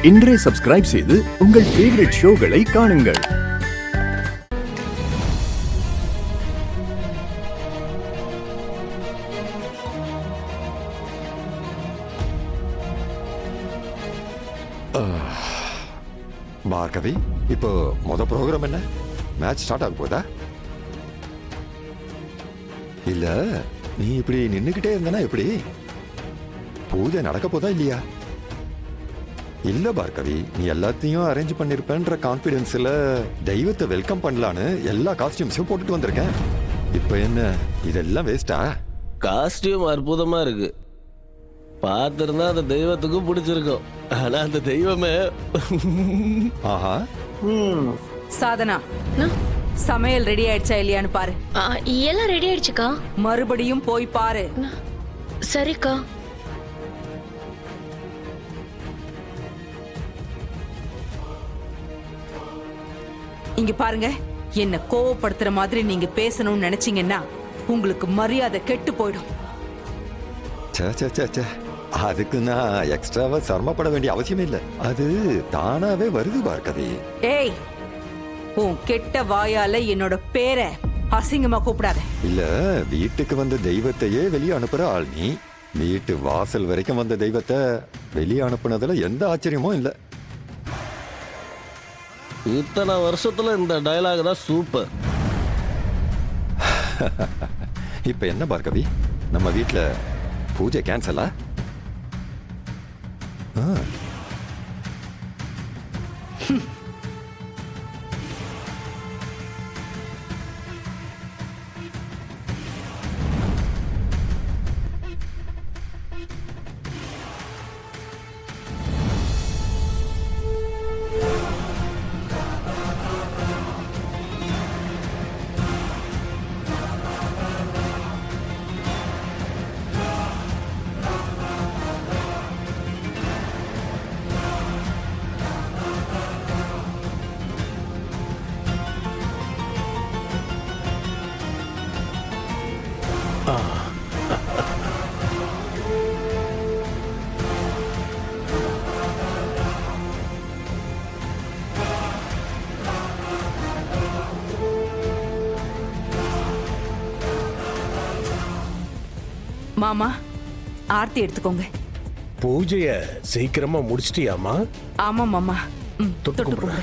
இன்றே சப்ஸ்கிரைப் செய்து உங்கள் ஃபேவரட் ஷோகளை காணுங்கள். பார்கவி, இப்போ ப்ரோக்ராம் என்ன? மேட்ச் ஸ்டார்ட் ஆக போதா? இல்ல நீ இப்படி நின்னுக்கிட்டே இருந்தனா எப்படி? பூஜை நடக்க போதா இல்லையா? இல்ல பார்கவி, நீ எல்லாத்தையும் அரேஞ்ச் பண்ணிருப்பேன்ற கான்பிடன்ஸ்ல தெய்வத்தை வெல்கம் பண்ணலான்னு எல்லா காஸ்டியூம்ஸையும் போட்டுட்டு வந்திருக்கேன். இப்போ என்ன இதெல்லாம் வேஸ்டா? காஸ்டியூம் அற்புதமா இருக்கு. பார்த்திருந்தா அந்த தெய்வத்துக்கும் பிடிச்சிருக்கும். ஆனா அந்த தெய்வமே ஆஹா. சாதனா, சமையல் ரெடி ஆயிடுச்சா இல்லையான்னு பாரு. எல்லாம் ரெடி ஆயிடுச்சுக்கா. மறுபடியும் போய் பாரு. சரிக்கா. இங்க பாருங்க, என்ன கோவப்படுத்துற மாதிரி நீங்க பேசணும்னு நினைச்சீங்கன்னா உங்களுக்கு மரியாதை கெட்டு போயிடும். அதுக்கு நான் எக்ஸ்ட்ராவா சிரமப்பட வேண்டிய அவசியம் இல்லை. அது தானாவே வருது பார்கவி. ஏய், உன் கெட்ட வாயால என்னோட பேரை அசிங்கமா கூப்பிடாத. இல்ல, வீட்டுக்கு வந்த தெய்வத்தையே வெளியே அனுப்புற ஆள் நீ. வீட்டு வாசல் வரைக்கும் வந்த தெய்வத்தை வெளியே அனுப்புனதுல எந்த ஆச்சரியமும் இல்லை. இத்தனை வருஷத்துல இந்த டயலாக் தான் சூப்பர். இப்ப என்ன பார்கவி, நம்ம வீட்டுல பூஜை கேன்சலா? மாமா, ஆர்த்தி எடுத்துக்கோங்க. பூஜைய சீக்கிரமா முடிச்சிட்டியாமா? ஆமா மாமா. தொட்டு போங்க.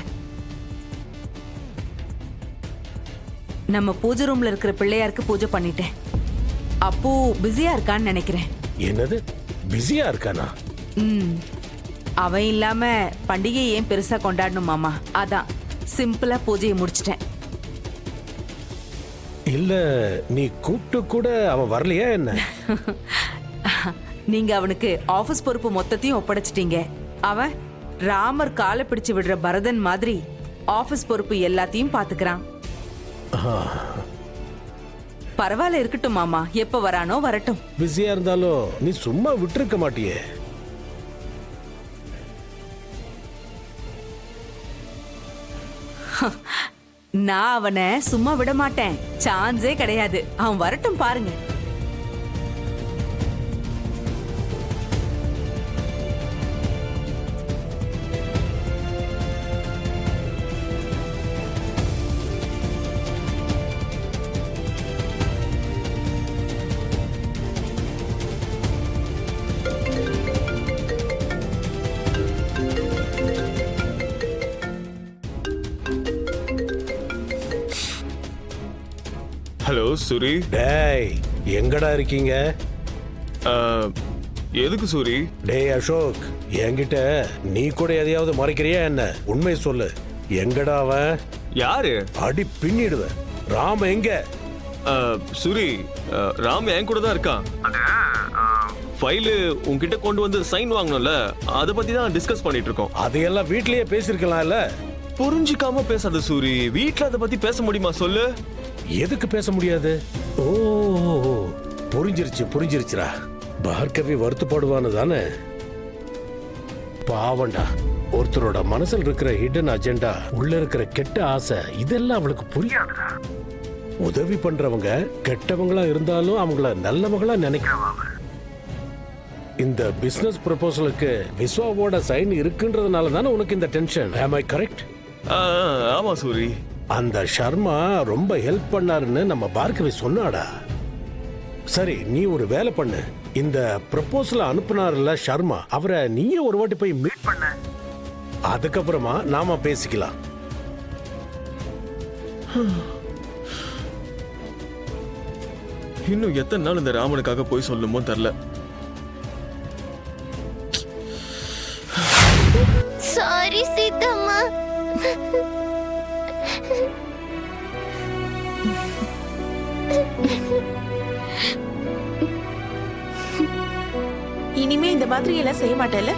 நம்ம பூஜை ரூம்ல இருக்கிற பிள்ளையாருக்கு பூஜை பண்ணிட்டேன். அப்போ பிஸியா இருக்கான்னு நினைக்கிறேன். என்னது, பிஸியா இருக்கானா? அவன் இல்லாம பண்டிகை ஏன் பெருசா கொண்டாடணும் மாமா, அதான் சிம்பிளா பூஜையை முடிச்சிட்டேன். இல்ல, நீ கூப்பிட்டு கூட அவன் வரலையா என்ன? நீங்க அவனுக்கு ஆபீஸ் பொறுப்பு மொத்தத்தையும் ஒப்படைச்சிட்டீங்க. அவன் ராமர் காலை பிடிச்சு விடுற பரதன் மாதிரி ஆபீஸ் பொறுப்பு எல்லாத்தையும் பாத்துக்கிறான். பரவாயில்ல, இருக்கட்டும் மாமா. எப்ப வரானோ வரட்டும். பிஸியா இருந்தாலும் நீ சும்மா விட்டுருக்க மாட்டியே. நான் அவனை சும்மா விட மாட்டேன். சான்ஸே கிடையாது. அவன் வரட்டும், பாருங்க. ஹலோ சூரி. டேய், எங்கடா இருக்கீங்க? எதுக்கு சூரி? டேய் அசோக், என்கிட்ட நீ கூட எதையாவது மறைக்கிறியா என்ன? உண்மை சொல்லு, எங்கடா அவன்? யாரு? அடி பின்னிடுவேன். ராம எங்க? சூரி, ராம் என் கூட தான் இருக்கான். ஃபைலு உன்கிட்ட கொண்டு வந்து சைன் வாங்கணும்ல, அதை பத்தி தான் டிஸ்கஸ் பண்ணிட்டு இருக்கோம். அதையெல்லாம் வீட்லயே பேசிருக்கலாம்ல. புரிஞ்சுக்காம பேசாத சூரி. வீட்ல அதை பத்தி பேச முடியுமா சொல்லு? எதுக்கு பேச முடியாது? ஓ, புரிஞ்சிருச்சுடா. பார்கவி வருத்தப்படுவான்னு தானே? பாவண்டா, ஒருத்தரோட மனசுல இருக்கிற ஹிடன் அஜெண்டா, உள்ள இருக்கிற கெட்ட ஆசை, இதெல்லாம் அவளுக்கு புரியாதுடா. உதவி பண்றவங்க கெட்டவங்களா இருந்தாலும் அவங்கள நல்லவங்களா நினைக்கிறவங்க. இந்த பிசினஸ் ப்ரொபோசலுக்கு விஸ்வாவோட சைன் இருக்குன்றதுனால தானே உனக்கு இந்த டென்ஷன். am I correct? ஆமா சூரி. அந்த சர்மா ரொம்ப ஹெல்ப் பண்ணாருன்னு நம்ம பார்க்கவே சொன்னாடா. சரி, நீ ஒரு வேலை பண்ணு. இந்த ப்ரொபோசலை அனுப்புனார்ல சர்மா, அவரை நீயே ஒரு வாட்டி போய் மீட் பண்ண. அதுக்கப்புறமா நாம பேசிக்கலாம். இன்னும் எத்தனை நாள் இந்த ராமனுக்காக போய் சொல்லணுமோ தெரியல. சாரி சீதம்மா. இனிமே இந்த மாதிரி எல்லாம் செய்ய மாட்டேல?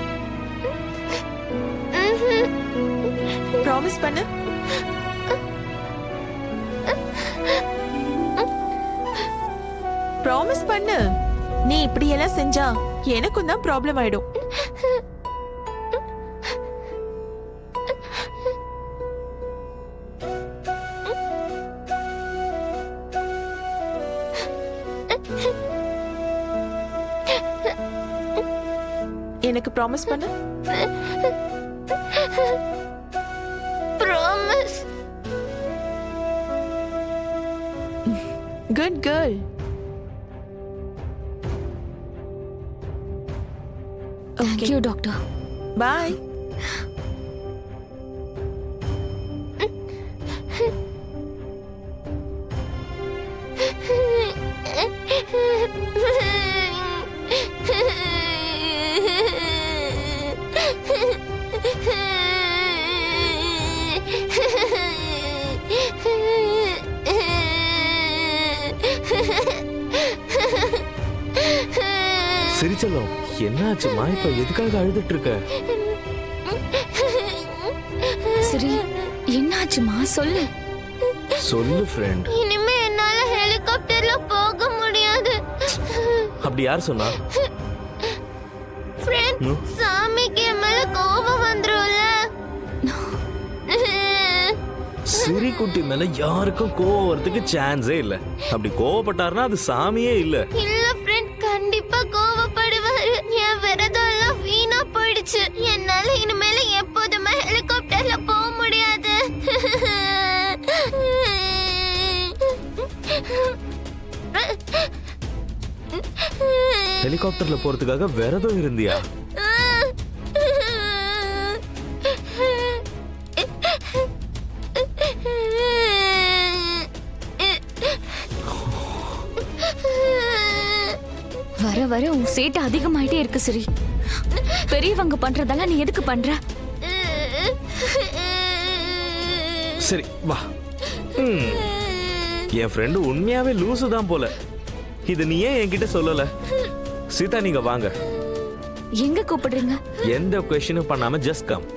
ப்ராமிஸ் பண்ணு. ப்ராமிஸ் பண்ணு. நீ இப்படி எல்லாம் செஞ்சா எனக்கும் தான் ப்ராப்ளம் ஆயிடும். எனக்கு ப்ராமிஸ் பண்ணு. Promise. Good girl. Thank you, doctor. பாய். சிரிச்சலும் என்னாச்சுமா? இப்ப எதுக்காக அழுதுட்டு இருக்க? சரி, என்னாச்சுமா சொல்லு. சொல்லு ஃப்ரெண்ட். இனிமே என்னால ஹெலிகாப்டர்ல போக முடியாது. அப்படி யார் சொன்னா? ஃப்ரெண்ட், சாமிக்கு என் மேல கோபம் வந்துரும்ல. சிரி குட்டி மேல யாருக்கும் கோவம் வரதுக்கு சான்ஸே இல்ல. அப்படி கோவப்பட்டாருன்னா அது சாமியே இல்ல. இல்ல ஃப்ரெண்ட், கண்டிப்பா கோவப்படுவாரு. என் விரதம் எல்லாம் வீணா போயிடுச்சு. என்னால இனிமேல எப்போதுமே ஹெலிகாப்டர்ல போக முடியாது. ஹெலிகாப்டர்ல போறதுக்காக விரதம் இருந்தியா? வர வர உன் சேட்டை அதிகமாயிட்டே இருக்கு சரி. பெரியவங்க பண்றதெல்லாம் நீ எதுக்கு பண்ற? சரி வா. என் ஃப்ரெண்டு உண்மையாவே லூசு தான் போல. இது நீ ஏன் என்கிட்ட சொல்லல? சீதா, நீங்க வாங்க. எங்க கூப்பிடுறீங்க? எந்த கொஸ்டினும் பண்ணாம ஜஸ்ட் கம்.